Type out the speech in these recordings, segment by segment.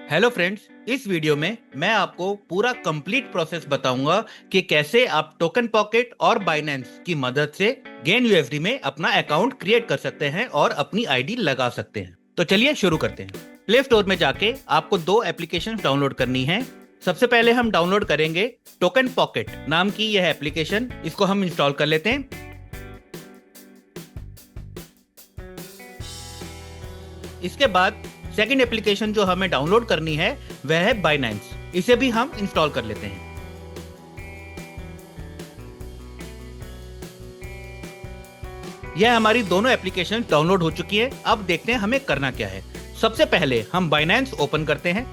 Hello friends, इस video में मैं आपको पूरा कंप्लीट प्रोसेस बताऊंगा कि कैसे आप टोकन पॉकेट और बाइनेंस की मदद से गेन यूएसडी में अपना अकाउंट क्रिएट कर सकते हैं और अपनी आईडी लगा सकते हैं। तो चलिए शुरू करते हैं। प्ले स्टोर में जाके आपको दो एप्लीकेशन डाउनलोड करनी है। सबसे पहले हम डाउनलोड करेंगे टोकन पॉकेट नाम की यह एप्लीकेशन। इसको हम इंस्टॉल कर लेते हैं। इसके बाद सेकंड एप्लीकेशन जो हमें डाउनलोड करनी है वह है बाइनेंस। इसे भी हम इंस्टॉल कर लेते हैं। यह हमारी दोनों एप्लीकेशन डाउनलोड हो चुकी है। अब देखते हैं हमें करना क्या है। सबसे पहले हम बाइनेंस ओपन करते हैं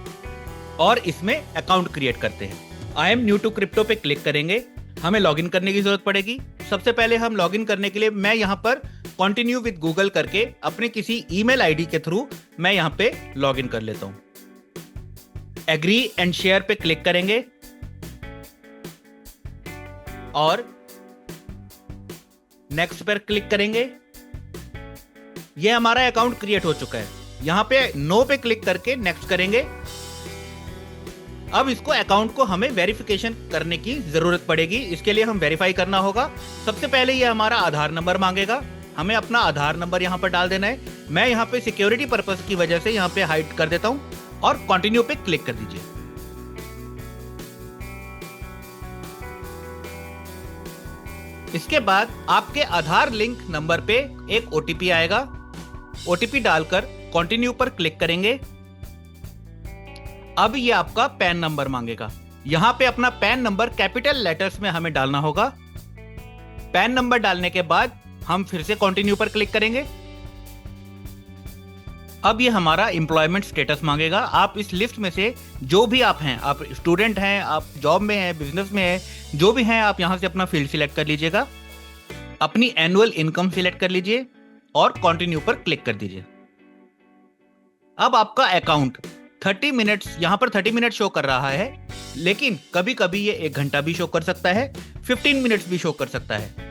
और इसमें अकाउंट क्रिएट करते हैं। I am new to crypto पे क्लिक करेंगे। हमें लॉगिन करने की जरूरत पड़ेगी। सबसे पहले हम लॉगिन करने के लिए मैं यहाँ पर कंटिन्यू विद गूगल करके अपने किसी ईमेल आईडी के थ्रू मैं यहाँ पे लॉगिन कर लेता हूं। एग्री एंड शेयर पे क्लिक करेंगे और नेक्स्ट पर क्लिक करेंगे। ये हमारा अकाउंट क्रिएट हो चुका है। यहां पे नो पे क्लिक करके नेक्स्ट करेंगे। अब इसको अकाउंट को हमें वेरिफिकेशन करने की जरूरत पड़ेगी। इसके लिए हम वेरीफाई करना होगा। सबसे पहले ये हमारा आधार नंबर मांगेगा। हमें अपना आधार नंबर यहाँ पर डाल देना है। मैं यहाँ पे सिक्योरिटी पर्पस की वजह से यहाँ पे हाइड कर देता हूँ और कंटिन्यू पे क्लिक कर दीजिए। इसके बाद आपके आधार लिंक नंबर पे एक ओटीपी आएगा। ओटीपी डालकर कंटिन्यू पर क्लिक करेंगे। अब ये आपका पैन नंबर मांगेगा। यहां पे अपना पैन नंबर कैपिटल लेटर्स में हमें डालना होगा। पैन नंबर डालने के बाद हम फिर से कंटिन्यू पर क्लिक करेंगे। अब ये हमारा एम्प्लॉयमेंट स्टेटस मांगेगा। आप इस लिस्ट में से जो भी आप हैं, आप स्टूडेंट हैं, आप जॉब में हैं, बिजनेस में हैं, जो भी हैं, आप यहां से अपना फील्ड सिलेक्ट कर लीजिएगा। अपनी एनुअल इनकम सिलेक्ट कर लीजिए और कंटिन्यू पर क्लिक कर दीजिए। अब आपका अकाउंट 30 मिनट्स, यहां पर 30 मिनट शो कर रहा है, लेकिन कभी कभी ये 1 घंटा भी शो कर सकता है, 15 मिनट्स भी शो कर सकता है।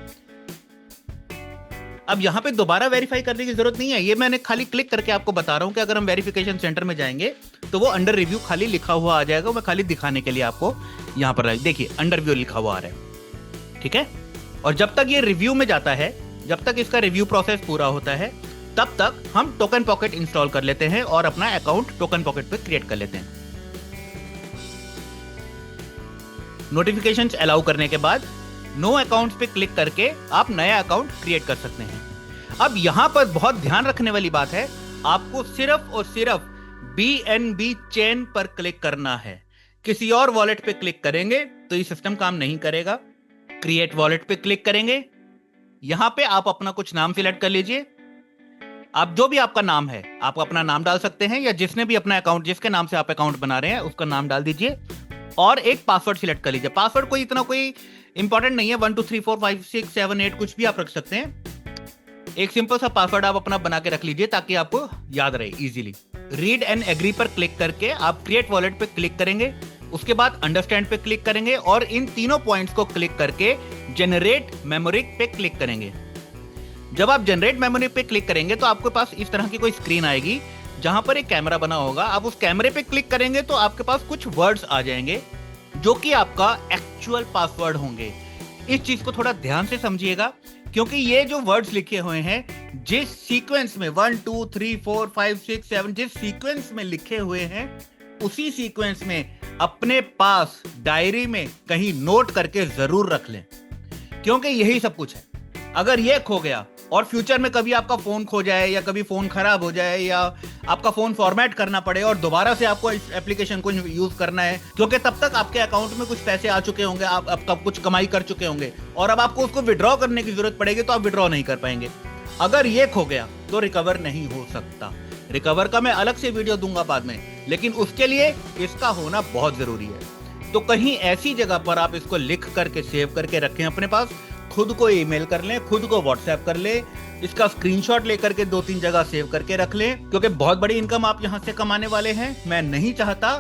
अब यहाँ पे दोबारा वेरीफाई करने की जरूरत नहीं है। ये मैंने खाली क्लिक करके आपको बता रहा हूँ कि अगर हम वेरिफिकेशन सेंटर में जाएंगे तो वो अंडर रिव्यू खाली लिखा हुआ आ जाएगा। मैं खाली दिखाने के लिए आपको यहाँ पर देखिए अंडर रिव्यू लिखा हुआ आ रहा है, ठीक है। और जब तक ये रिव्यू में जाता है, जब तक इसका रिव्यू प्रोसेस पूरा होता है, तब तक हम टोकन पॉकेट इंस्टॉल कर लेते हैं और अपना अकाउंट टोकन पॉकेट पे क्रिएट कर लेते हैं। नोटिफिकेशंस अलाउ करने के बाद नो अकाउंट्स पे क्लिक करके आप नया अकाउंट क्रिएट कर सकते हैं। अब यहां पर बहुत ध्यान रखने वाली बात है, आपको सिर्फ और सिर्फ BNB चेन पर क्लिक करना है। किसी और वॉलेट पे क्लिक करेंगे तो ये सिस्टम काम नहीं करेगा। क्रिएट वॉलेट पे क्लिक करेंगे। यहां पे आप अपना कुछ नाम सिलेक्ट कर लीजिए। आप जो भी आपका नाम है, आप अपना नाम डाल सकते हैं, या जिसने भी अपना अकाउंट, जिसके नाम से आप अकाउंट बना रहे हैं, उसका नाम डाल दीजिए और एक पासवर्ड सिलेक्ट कर लीजिए। पासवर्ड कोई इतना कोई इंपॉर्टेंट नहीं है, 1 2 3 4 5 6 7 8 कुछ भी आप रख सकते हैं। एक सिंपल सा पासवर्ड आप अपना बना के रख लीजिए ताकि आपको याद रहे इजीली। रीड एंड एग्री पर क्लिक करके आप क्रिएट वॉलेट पे क्लिक करेंगे। उसके बाद अंडरस्टैंड पे क्लिक करेंगे और इन तीनों पॉइंट्स को क्लिक करके जनरेट मेमोरी पे क्लिक करेंगे। जब आप जनरेट मेमोरी पे क्लिक करेंगे तो आपके पास इस तरह की कोई स्क्रीन आएगी जहां पर एक कैमरा बना होगा। आप उस कैमरे पे क्लिक करेंगे तो आपके पास कुछ वर्ड्स आ जाएंगे जो कि आपका एक्चुअल पासवर्ड होंगे। इस चीज को थोड़ा ध्यान से समझिएगा, क्योंकि ये जो वर्ड्स लिखे हुए हैं, जिस सीक्वेंस में 1 2 3 4 5 6 7 जिस सीक्वेंस में लिखे हुए हैं, उसी सीक्वेंस में अपने पास डायरी में कहीं नोट करके जरूर रख लें, क्योंकि यही सब कुछ है। अगर ये खो गया और फ्यूचर में कभी आपका फोन खो जाए या कभी फोन खराब हो जाए या आपका फोन फॉर्मेट करना पड़े और दोबारा से आपको इस एप्लीकेशन को यूज करना है, क्योंकि तब तक आपके अकाउंट में कुछ पैसे आ चुके होंगे, आप तब कुछ कमाई कर चुके होंगे और अब आपको उसको विड्रॉ करने की जरूरत पड़ेगी तो आप विड्रॉ नहीं कर पाएंगे। अगर ये खो गया तो रिकवर नहीं हो सकता। रिकवर का मैं अलग से वीडियो दूंगा बाद में, लेकिन उसके लिए इसका होना बहुत जरूरी है। तो कहीं ऐसी जगह पर आप इसको लिख करके सेव करके रखें अपने पास, खुद को ईमेल कर लें, खुद को व्हाट्सएप कर लें, इसका स्क्रीनशॉट लेकर के 2-3 जगह सेव करके रख लें, क्योंकि बहुत बड़ी इनकम आप यहां से कमाने वाले हैं। मैं नहीं चाहता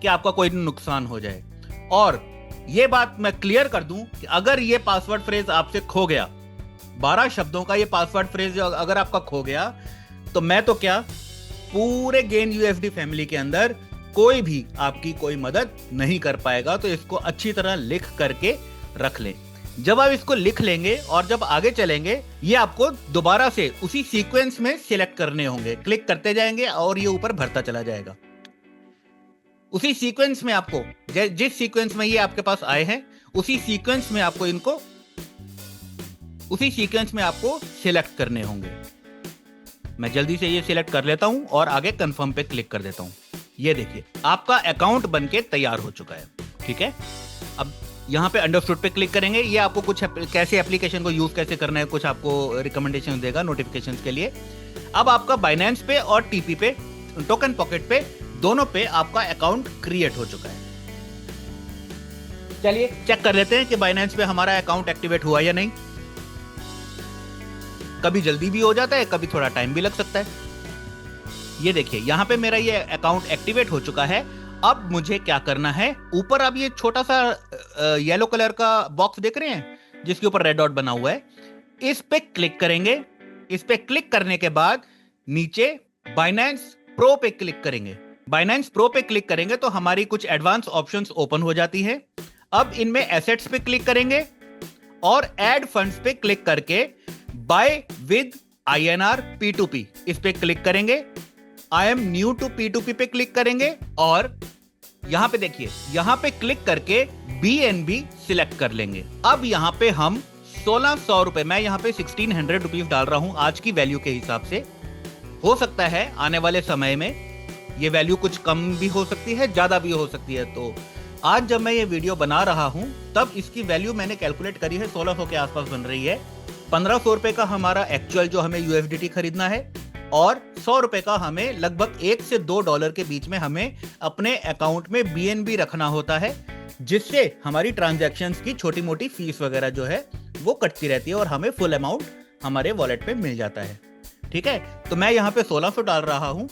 कि आपका कोई नुकसान हो जाए। और ये बात मैं क्लियर कर दूं कि अगर ये पासवर्ड फ्रेज आपसे खो गया, 12 शब्दों का ये पासवर्ड फ्रेज अगर आपका खो गया, तो मैं तो क्या, पूरे गेन यूएसडी फैमिली के अंदर कोई भी आपकी कोई मदद नहीं कर पाएगा। तो इसको अच्छी तरह लिख करके रख लें। जब आप इसको लिख लेंगे और जब आगे चलेंगे, ये आपको दोबारा से उसी सीक्वेंस में सिलेक्ट करने होंगे। क्लिक करते जाएंगे और ये ऊपर भरता चला जाएगा। उसी सीक्वेंस में आपको, जिस सीक्वेंस में ये आपके पास आए हैं, उसी सीक्वेंस में आपको सिलेक्ट करने होंगे। मैं जल्दी से ये सिलेक्ट कर लेता हूं और आगे कंफर्म पे क्लिक कर देता हूं। ये देखिए आपका अकाउंट बनके तैयार हो चुका है। ठीक है, अब यहाँ पे अंडरस्टूड पे क्लिक करेंगे। ये आपको कुछ कैसे एप्लीकेशन को यूज कैसे करना है, कुछ आपको रिकमेंडेशन देगा नोटिफिकेशंस के लिए। अब आपका बाइनेंस पे और टीपी पे, टोकन पॉकेट पे, दोनों पे आपका अकाउंट क्रिएट हो चुका है। चलिए चेक कर लेते हैं कि बाइनेंस पे हमारा अकाउंट एक्टिवेट हुआ या नहीं। कभी जल्दी भी हो जाता है, कभी थोड़ा टाइम भी लग सकता है। ये देखिए यहाँ पे मेरा ये अकाउंट एक्टिवेट हो चुका है। अब मुझे क्या करना है, ऊपर आप ये छोटा सा येलो कलर का बॉक्स देख रहे हैं जिसके ऊपर रेड डॉट बना हुआ है, इस पे क्लिक करेंगे। इस पे क्लिक करने के बाद नीचे बाइनेंस प्रो पे क्लिक करेंगे। बाइनेंस प्रो पे क्लिक करेंगे तो हमारी कुछ एडवांस ऑप्शंस ओपन हो जाती है। अब इनमें एसेट्स पे क्लिक करेंगे और ऐड फंड्स पे क्लिक करके बाय विद INR P2P इस पे क्लिक करेंगे। आई एम न्यू टू P2P पे क्लिक करेंगे और यहां पे देखिए, यहां पे क्लिक करके BNB सिलेक्ट कर लेंगे। अब यहां पे हम 1600 रुपए, मैं यहां पे 1600 रुपीज डाल रहा हूं आज की वैल्यू के हिसाब से। हो सकता है आने वाले समय में ये वैल्यू कुछ कम भी हो सकती है, ज्यादा भी हो सकती है। तो आज जब मैं ये वीडियो बना रहा हूं तब इसकी वैल्यू मैंने कैलकुलेट करी है, 1600 के आसपास बन रही है। 1500 रुपए का हमारा एक्चुअल जो हमें USDT खरीदना है और 100 रुपए का हमें लगभग $1 से $2 के बीच में हमें अपने अकाउंट में BNB रखना होता है, जिससे हमारी ट्रांजैक्शंस की छोटी मोटी फीस वगैरह जो है वो कटती रहती है और हमें फुल अमाउंट हमारे वॉलेट पे मिल जाता है। ठीक है, तो मैं यहाँ पे 1600 डाल रहा हूँ।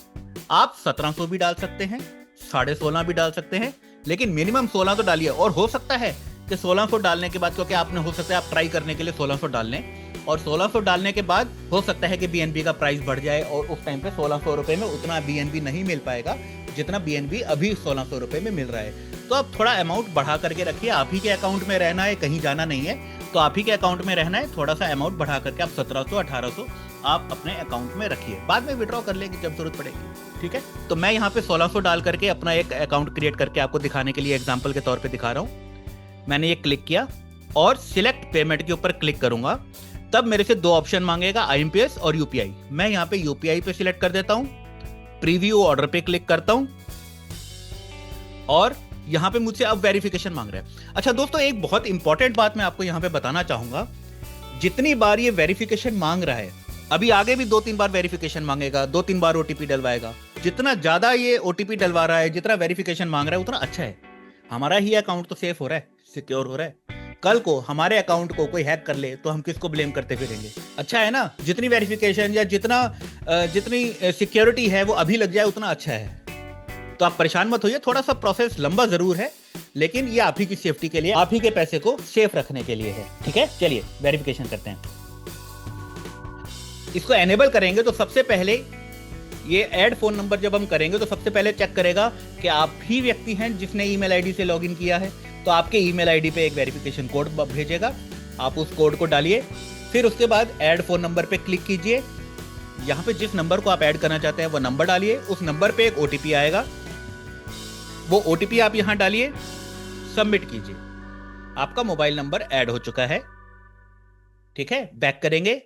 आप 1700 भी डाल सकते हैं, 16.5 भी डाल सकते हैं, लेकिन मिनिमम 16 तो डालिए। और हो सकता है कि 1600 डालने के बाद, क्योंकि आपने, हो सकता है आप ट्राई करने के लिए 1600 डाल लें और 1600 डालने के बाद हो सकता है कि BNB का प्राइस बढ़ जाए और उस टाइम पे 1600 रुपए में उतना BNB नहीं मिल पाएगा जितना BNB अभी 1600 रुपए में मिल रहा है। तो आप थोड़ा अमाउंट बढ़ा करके रखिए। आप ही के अकाउंट में रहना है, कहीं जाना नहीं है, तो आप ही के अकाउंट में रहना है। थोड़ा सा अमाउंट बढ़ा करके आप 1700 1800 आप अपने अकाउंट में रखिए, बाद में विड्रॉ कर लेंगे जब जरूरत पड़ेगी। ठीक है, तो मैं यहाँ पे 1600 डाल करके अपना एक अकाउंट क्रिएट करके आपको दिखाने के लिए एग्जाम्पल के तौर पर दिखा रहा हूँ। मैंने ये क्लिक किया और सिलेक्ट पेमेंट के ऊपर क्लिक करूंगा, तब मेरे से दो ऑप्शन मांगेगा, IMPS और UPI। मैं यहाँ पे UPI पे सिलेक्ट कर देता हूँ, प्रीव्यू ऑर्डर पे क्लिक करता हूँ और यहाँ पे मुझसे अब वेरिफिकेशन मांग रहा है। अच्छा दोस्तों, एक बहुत इंपॉर्टेंट बात मैं आपको यहाँ पे बताना चाहूंगा। जितनी बार ये वेरिफिकेशन मांग रहा है, अभी आगे भी 2-3 बार वेरिफिकेशन मांगेगा, 2-3 बार OTP डलवाएगा। जितना ज्यादा ये OTP डलवा रहा है, जितना वेरिफिकेशन मांग रहा है, उतना अच्छा है। हमारा ही अकाउंट तो सेफ हो रहा है, सिक्योर हो रहा है। कल को हमारे अकाउंट को कोई हैक कर ले तो हम किसको ब्लेम करते फिरेंगे? अच्छा है ना, जितनी वेरिफिकेशन या जितनी सिक्योरिटी है वो अभी लग जाए उतना अच्छा है। तो आप परेशान मत होइए, थोड़ा सा प्रोसेस लंबा जरूर है, लेकिन ये आप ही की सेफ्टी के लिए, आप ही के पैसे को सेफ रखने के लिए है। ठीक है, चलिए वेरिफिकेशन करते हैं। इसको एनेबल करेंगे तो सबसे पहले ये ऐड फोन नंबर जब हम करेंगे तो सबसे पहले चेक करेगा कि आप ही व्यक्ति हैं जिसने ईमेल आईडी से लॉगिन किया है। तो आपके ईमेल आईडी पे एक वेरिफिकेशन कोड भेजेगा, आप उस कोड को डालिए। फिर उसके बाद ऐड फोन नंबर पे क्लिक कीजिए। यहाँ पे जिस नंबर को आप ऐड करना चाहते हैं वो नंबर डालिए। उस नंबर पे एक OTP आएगा, वो OTP आप यहाँ डालिए, सबमिट कीजिए। आपका मोबाइल नंबर ऐड हो चुका है। ठीक है, बैक करेंगे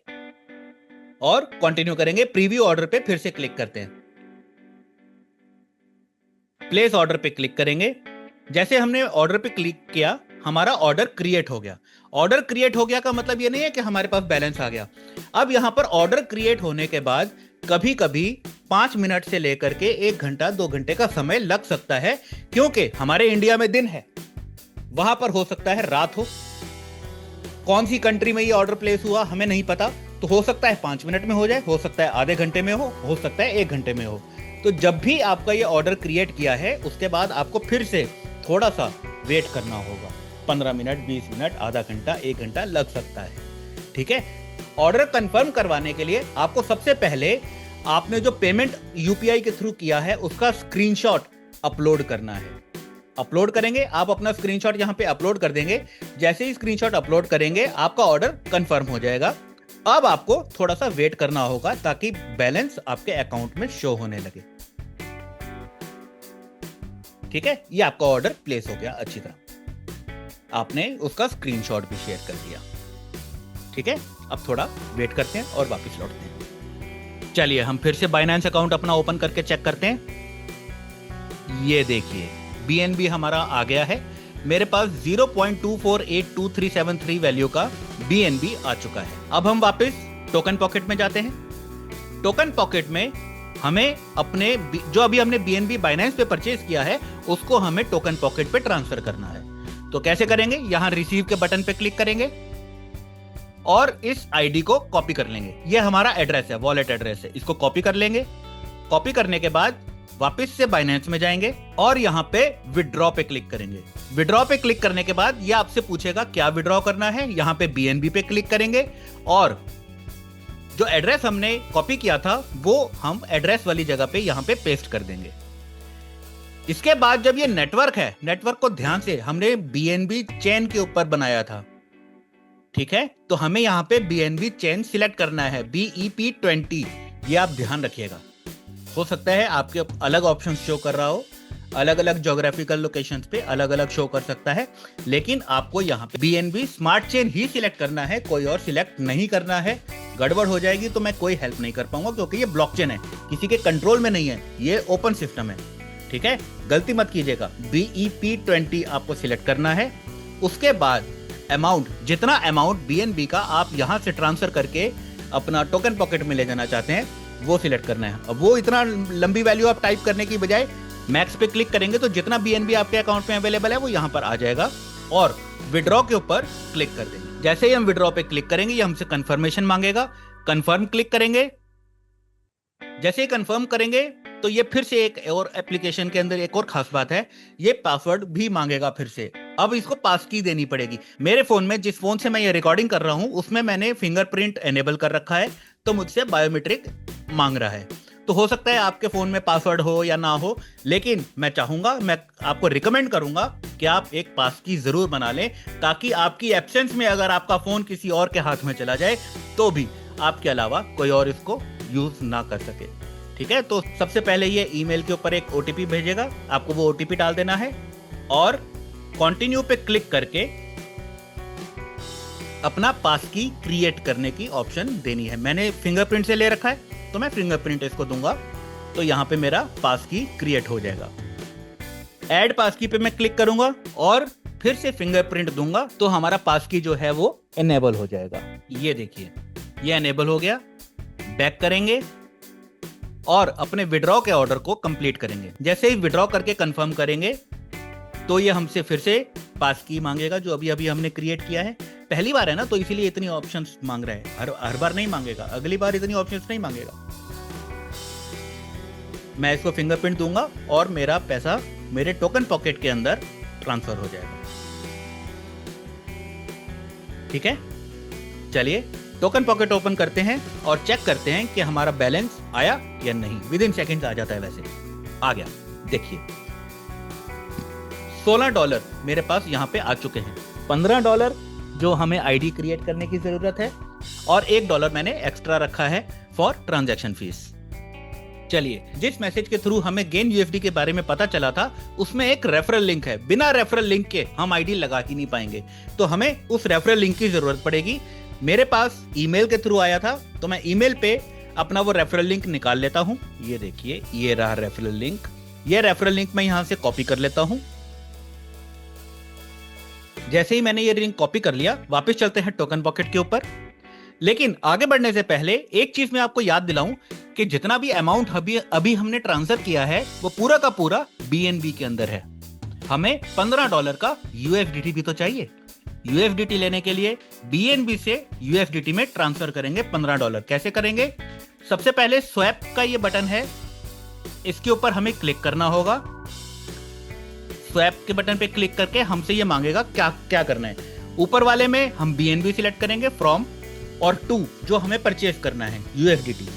और कंटिन्यू करेंगे। प्रीव्यू ऑर्डर पे फिर से क्लिक करते हैं, प्लेस ऑर्डर पे क्लिक करेंगे। जैसे हमने ऑर्डर पे क्लिक किया, हमारा ऑर्डर क्रिएट हो गया। ऑर्डर क्रिएट हो गया का मतलब ये नहीं है कि हमारे पास बैलेंस आ गया। अब यहां पर ऑर्डर क्रिएट होने के बाद कभी कभी 5 मिनट से लेकर के 1 घंटा 2 घंटे का समय लग सकता है, क्योंकि हमारे इंडिया में दिन है, वहां पर हो सकता है रात हो। कौन सी कंट्री में ये ऑर्डर प्लेस हुआ हमें नहीं पता, तो हो सकता है 5 मिनट में हो जाए, हो सकता है आधे घंटे में हो सकता है 1 घंटे में हो। तो जब भी आपका ये ऑर्डर क्रिएट किया है उसके बाद आपको फिर से थोड़ा सा वेट करना होगा। 15 मिनट, 20 मिनट, आधा घंटा, 1 घंटा लग सकता है। ठीक है, ऑर्डर कंफर्म करवाने के लिए आपको सबसे पहले आपने जो पेमेंट UPI के थ्रू किया है उसका स्क्रीनशॉट अपलोड करना है। अपलोड करेंगे, आप अपना स्क्रीनशॉट यहाँ पे अपलोड कर देंगे। जैसे ही स्क्रीनशॉट अपलोड करेंगे आपका ऑर्डर कंफर्म हो जाएगा। अब आपको थोड़ा सा वेट करना होगा ताकि बैलेंस आपके अकाउंट में शो होने लगे। ठीक है, ये आपका ऑर्डर प्लेस हो गया अच्छी तरह, आपने उसका स्क्रीनशॉट भी शेयर कर दिया। ठीक है, अब थोड़ा वेट करते हैं और वापस लौटते हैं। चलिए हम फिर से बाइनेंस अकाउंट अपना ओपन करके चेक करते हैं। ये देखिए बीएनबी हमारा आ गया है, मेरे पास 0.248237 वैल्यू का बीएनबी आ चुका है। अब हम वापस टोकन पॉकेट में जाते हैं। टोकन पॉकेट में हमें अपने जो अभी हमने बीएनबी बाइनेंस पे परचेज किया है उसको हमें टोकन पॉकेट पे ट्रांसफर करना है। तो कैसे करेंगे, यहां रिसीव के बटन पे क्लिक करेंगे और इस आईडी को कॉपी कर लेंगे। ये हमारा एड्रेस है, वॉलेट एड्रेस है, इसको कॉपी कर लेंगे। कॉपी करने के बाद वापस से बाइनेंस में जाएंगे और यहां पे विड्रॉ पे क्लिक करेंगे। विड्रॉ पे क्लिक करने के बाद ये आपसे पूछेगा क्या विड्रॉ करना है। यहां पे बीएनबी पे क्लिक करेंगे और जो एड्रेस हमने कॉपी किया था वो हम एड्रेस वाली जगह पे यहां पे पेस्ट कर देंगे। इसके बाद जब ये नेटवर्क है, नेटवर्क को ध्यान से हमने बीएनबी चेन के ऊपर बनाया था। ठीक है, तो हमें यहां पे बीएनबी चेन सिलेक्ट करना है, BEP20। ये आप ध्यान रखिएगा, हो सकता है आपके अलग ऑप्शन शो कर रहा हो, अलग अलग ज्योग्राफिकल लोकेशंस पे अलग अलग शो कर सकता है, लेकिन आपको यहाँ पे बीएनबी स्मार्ट चेन ही सिलेक्ट करना है, कोई और सिलेक्ट नहीं करना है। गड़बड़ हो जाएगी तो मैं कोई हेल्प नहीं कर पाऊंगा क्योंकि ये ब्लॉकचेन है, किसी के कंट्रोल में नहीं है, ये ओपन सिस्टम है। ठीक है, गलती मत कीजिएगा, BEP20 आपको सिलेक्ट करना है। उसके बाद अमाउंट, जितना अमाउंट बीएनबी का आप यहाँ से ट्रांसफर करके अपना टोकन पॉकेट में ले जाना चाहते हैं वो सिलेक्ट करना है। अब वो इतना लंबी वैल्यू आप टाइप करने की बजाय मैक्स पे क्लिक करेंगे तो जितना बीएनबी आपके अकाउंट में अवेलेबल है वो यहाँ पर आ जाएगा और विड्रॉ के ऊपर क्लिक कर देंगे। जैसे ही हम विड्रॉ पे क्लिक करेंगे ये हमसे कंफर्मेशन मांगेगा, कंफर्म क्लिक करेंगे। जैसे ही कंफर्म करेंगे तो ये फिर से एक और एप्लीकेशन के अंदर एक और खास बात है, ये पासवर्ड भी मांगेगा फिर से। अब इसको पास की देनी पड़ेगी। मेरे फोन में, जिस फोन से मैं ये रिकॉर्डिंग कर रहा हूं, उसमें मैंने फिंगरप्रिंट एनेबल कर रखा है तो मुझसे बायोमेट्रिक मांग रहा है। तो हो सकता है आपके फोन में पासवर्ड हो या ना हो, लेकिन मैं चाहूंगा, मैं आपको रिकमेंड करूंगा कि आप एक पास की जरूर बना लें ताकि आपकी एब्सेंस में अगर आपका फोन किसी और के हाथ में चला जाए तो भी आपके अलावा कोई और इसको यूज ना कर सके। ठीक है, तो सबसे पहले ये ईमेल के ऊपर एक ओटीपी भेजेगा, आपको वो ओटीपी डाल देना है और कंटिन्यू पे क्लिक करके अपना पास की क्रिएट करने की ऑप्शन देनी है। मैंने फिंगरप्रिंट से ले रखा है तो मैं फिंगरप्रिंट इसको दूंगा तो यहां पे मेरा पास की क्रिएट हो जाएगा। ऐड पास की पे मैं क्लिक करूंगा और फिर से फिंगरप्रिंट दूंगा तो हमारा पास की जो है वो एनेबल हो जाएगा। ये देखिए, ये एनेबल हो गया। बैक करेंगे और अपने विड्रॉ के ऑर्डर को कंप्लीट करेंगे। जैसे ही विड्रॉ करके कंफर्म करेंगे तो ये हमसे फिर से पास की मांगेगा जो अभी अभी हमने क्रिएट किया है। पहली बार है ना तो इसीलिए इतनी ऑप्शंस मांग रहा है, हर बार नहीं मांगेगा, अगली बार इतनी ऑप्शंस नहीं मांगेगा। मैं इसको फिंगरप्रिंट दूंगा और मेरा पैसा मेरे टोकन पॉकेट के अंदर ट्रांसफर हो जाएगा। ठीक है, चलिए टोकन पॉकेट ओपन करते हैं और चेक करते हैं कि हमारा बैलेंस आया या नहीं। विद इन सेकेंड आ जाता है, वैसे आ गया। देखिए $16 मेरे पास यहां पे आ चुके हैं। $15 जो हमें आईडी क्रिएट करने की जरूरत है और $1 मैंने एक्स्ट्रा रखा है फॉर ट्रांजैक्शन फीस। चलिए, जिस मैसेज के थ्रू हमें गेन यूएसडी के बारे में पता चला था उसमें एक रेफरल लिंक है। बिना रेफरल लिंक के हम आईडी लगा ही नहीं पाएंगे, तो हमें उस रेफरल लिंक की जरूरत पड़ेगी। मेरे पास ईमेल के थ्रू आया था तो मैं ईमेल पे अपना वो रेफरल लिंक निकाल लेता हूं। ये देखिए, ये रहा रेफरल लिंक। ये रेफरल लिंक मैं यहां से कॉपी कर लेता हूं। जैसे ही मैंने ये लिंक कॉपी कर लिया, वापस चलते हैं टोकन पॉकेट के ऊपर। लेकिन आगे बढ़ने से पहले एक चीज मैं आपको याद दिलाऊं कि जितना भी अमाउंट अभी हमने ट्रांसफर किया है वो पूरा का पूरा बीएनबी के अंदर है। हमें $15 का यूएसडीटी भी तो चाहिए। यूएसडीटी लेने के लिए बीएनबी से यूएसडीटी में ट्रांसफर करेंगे $15। कैसे करेंगे? सबसे पहले स्वैप का ये बटन है, इसके ऊपर हमें क्लिक करना होगा। स्वैप के बटन पे क्लिक करके हमसे ये मांगेगा क्या करना है। ऊपर वाले में हम बीएनबी सिलेक्ट करेंगे फ्रॉम, और टू जो हमें परचेज करना है यूएसडीटी,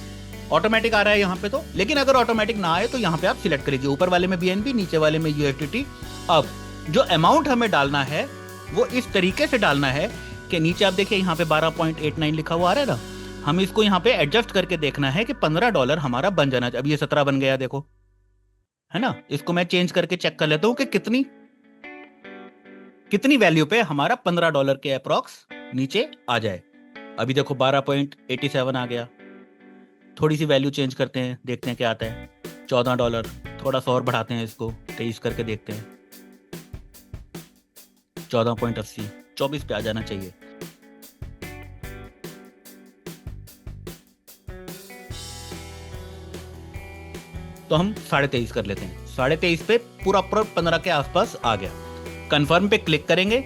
ऑटोमेटिक आ रहा है यहाँ पे तो, लेकिन अगर ऑटोमेटिक ना आए तो यहाँ पे आप सिलेक्ट करिए, ऊपर वाले में BNB, नीचे वाले में USDT। अब जो अमाउंट हमें डालना है वो इस तरीके से डालना है कि नीचे आप देखिए यहाँ पे 12.89 लिखा हुआ आ रहा है ना, हम इसको यहाँ पे एडजस्ट करके देखना है कि $15 हमारा बन जाना चाहिए। अब ये 17 बन गया, देखो है ना। इसको मैं चेंज करके चेक कर लेता हूँ कि कितनी वैल्यू पे हमारा $15 के अप्रॉक्स नीचे आ जाए। अभी देखो 12.87 आ गया। थोड़ी सी वैल्यू चेंज करते हैं, देखते हैं क्या आता है। $14, थोड़ा सा और बढ़ाते हैं इसको, 23 करके देखते हैं। 14.80, 24 पे आ जाना चाहिए। तो हम 23.5 कर लेते हैं। 23.5 पे पूरा 15 के आसपास आ गया। कंफर्म पे क्लिक करेंगे।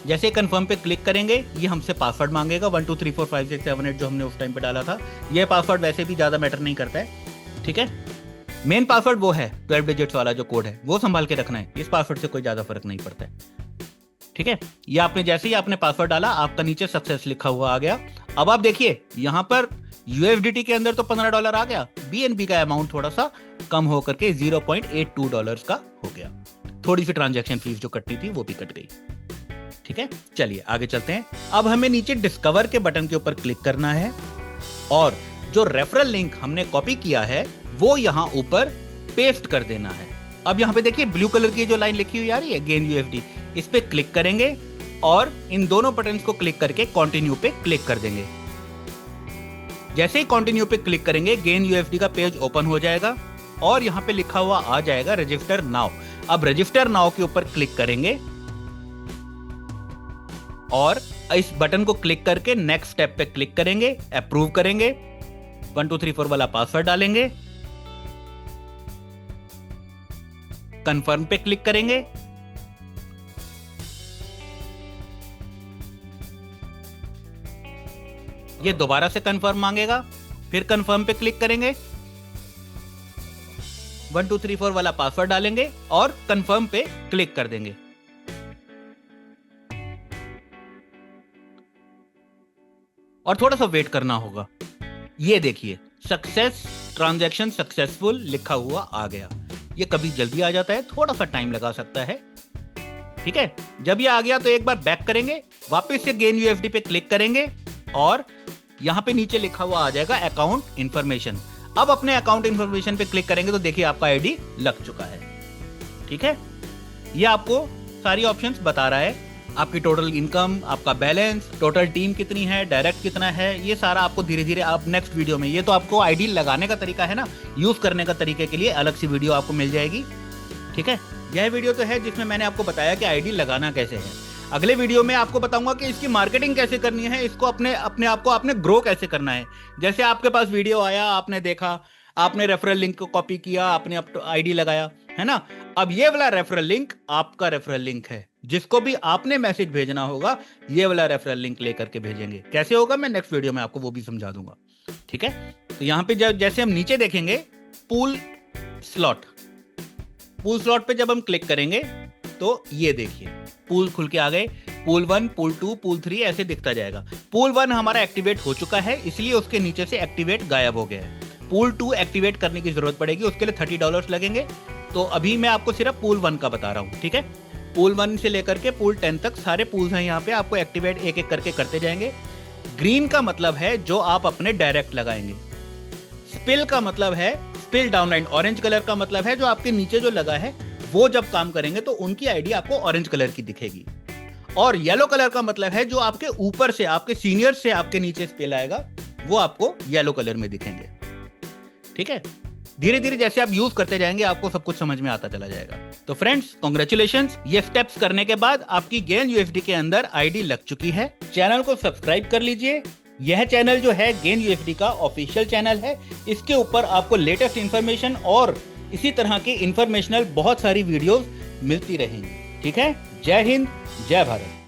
जैसे कंफर्म पे क्लिक करेंगे ये हमसे पासवर्ड मांगेगा, 1 2 3 4 5 6 7 8 जो हमने उस टाइम पे डाला था। ये पासवर्ड वैसे भी ज्यादा मैटर नहीं करता है, ठीक है। मेन पासवर्ड वो है 12 डिजिट्स वाला जो कोड है, वो संभाल के रखना है। इस पासवर्ड से कोई ज्यादा फर्क नहीं पड़ता है, ठीक है। ये आपने जैसे ही आपने पासवर्ड डाला, आपका नीचे सक्सेस लिखा हुआ आ गया। अब आप देखिए यहाँ पर USDT के अंदर तो $15 आ गया, BNB का अमाउंट थोड़ा सा कम होकर के $0.82 का हो गया। थोड़ी सी ट्रांजैक्शन फीस जो कटती थी वो भी कट गई, ठीक है। चलिए आगे चलते हैं। अब हमें नीचे डिस्कवर के बटन के ऊपर क्लिक करना है और जो रेफरल लिंक हमने कॉपी किया है वो यहां ऊपर पेस्ट कर देना है। अब यहां पे देखिए ब्लू कलर की जो लाइन लिखी हुई आ रही है गेन USD, इस पे क्लिक करेंगे और इन दोनों बटन्स को क्लिक करके कंटिन्यू पे क्लिक कर देंगे। जैसे ही कंटिन्यू पे क्लिक करेंगे गेन USD का पेज ओपन हो जाएगा और यहां पे लिखा हुआ आ जाएगा रजिस्टर नाउ। अब रजिस्टर नाउ के ऊपर क्लिक करेंगे और इस बटन को क्लिक करके नेक्स्ट स्टेप पे क्लिक करेंगे, अप्रूव करेंगे, 1 2 3 4 वाला पासवर्ड डालेंगे, कंफर्म पे क्लिक करेंगे। ये दोबारा से कंफर्म मांगेगा, फिर कंफर्म पे क्लिक करेंगे, 1 2 3 4 वाला पासवर्ड डालेंगे और कंफर्म पे क्लिक कर देंगे। और थोड़ा सा वेट करना होगा। ये देखिए सक्सेस, ट्रांजैक्शन सक्सेसफुल लिखा हुआ आ गया। ये कभी जल्दी आ जाता है, थोड़ा सा टाइम लगा सकता है, ठीक है। जब ये आ गया तो एक बार बैक करेंगे, वापस से गेन USD पे क्लिक करेंगे और यहां पे नीचे लिखा हुआ आ जाएगा अकाउंट इंफॉर्मेशन। अब अपने अकाउंट इंफॉर्मेशन पे क्लिक करेंगे तो देखिए आपका आईडी लग चुका है, ठीक है। ये आपको सारी ऑप्शंस बता रहा है, आपकी टोटल इनकम, आपका बैलेंस, टोटल टीम कितनी है, डायरेक्ट कितना है, ये सारा आपको धीरे धीरे आप नेक्स्ट वीडियो में, ये तो आपको आईडी लगाने का तरीका है ना, यूज करने का तरीके के लिए अलग सी वीडियो आपको मिल जाएगी, ठीक है। यह वीडियो तो है जिसमें मैंने आपको बताया कि आईडी लगाना कैसे है। अगले वीडियो में आपको बताऊंगा कि इसकी मार्केटिंग कैसे करनी है, इसको अपने आप को आपने ग्रो कैसे करना है। जैसे आपके पास वीडियो आया, आपने देखा, आपने रेफरल लिंक को कॉपी किया, आपने आईडी लगाया, है ना। अब ये वाला रेफरल लिंक आपका रेफरल लिंक है, जिसको भी आपने मैसेज भेजना होगा ये वाला रेफरल लिंक लेकर के भेजेंगे। कैसे होगा मैं नेक्स्ट वीडियो में आपको वो भी समझा दूंगा, ठीक है। तो यहाँ पे जैसे हम नीचे देखेंगे पूल स्लॉट पे जब हम क्लिक करेंगे तो ये देखिए पूल खुल के आ गए। पूल 1, पूल 2, पूल 3 ऐसे दिखता जाएगा। पूल 1 हमारा एक्टिवेट हो चुका है, इसलिए उसके नीचे से एक्टिवेट गायब हो गया है। पूल 2 एक्टिवेट करने की जरूरत पड़ेगी, उसके लिए $30 लगेंगे। तो अभी मैं आपको सिर्फ पूल 1 का बता रहा हूं, ठीक है। पूल 1 से लेकर के पूल 10 तक सारे पूल्स हैं यहाँ पे, आपको एक्टिवेट एक एक करके करते जाएंगे। ग्रीन का मतलब है जो आप अपने डायरेक्ट लगाएंगे। स्पिल का मतलब है स्पिल डाउनलाइन। ऑरेंज कलर का मतलब है जो आपके नीचे जो लगा है वो जब काम करेंगे तो उनकी आईडी आपको ऑरेंज कलर की दिखेगी। और येलो कलर का मतलब है जो आपके ऊपर से, आपके सीनियर से आपके नीचे स्पिल आएगा वो आपको येलो कलर में दिखेंगे, ठीक है। धीरे धीरे जैसे आप यूज करते जाएंगे आपको सब कुछ समझ में आता चला जाएगा। तो फ्रेंड्स कांग्रेचुलेशंस, ये स्टेप्स करने के बाद आपकी गेन USD के अंदर आईडी लग चुकी है। चैनल को सब्सक्राइब कर लीजिए। यह चैनल जो है गेन USD का ऑफिशियल चैनल है। इसके ऊपर आपको लेटेस्ट इंफॉर्मेशन और इसी तरह की इंफॉर्मेशनल बहुत सारी वीडियोस मिलती रहेंगी, ठीक है। जय हिंद, जय भारत।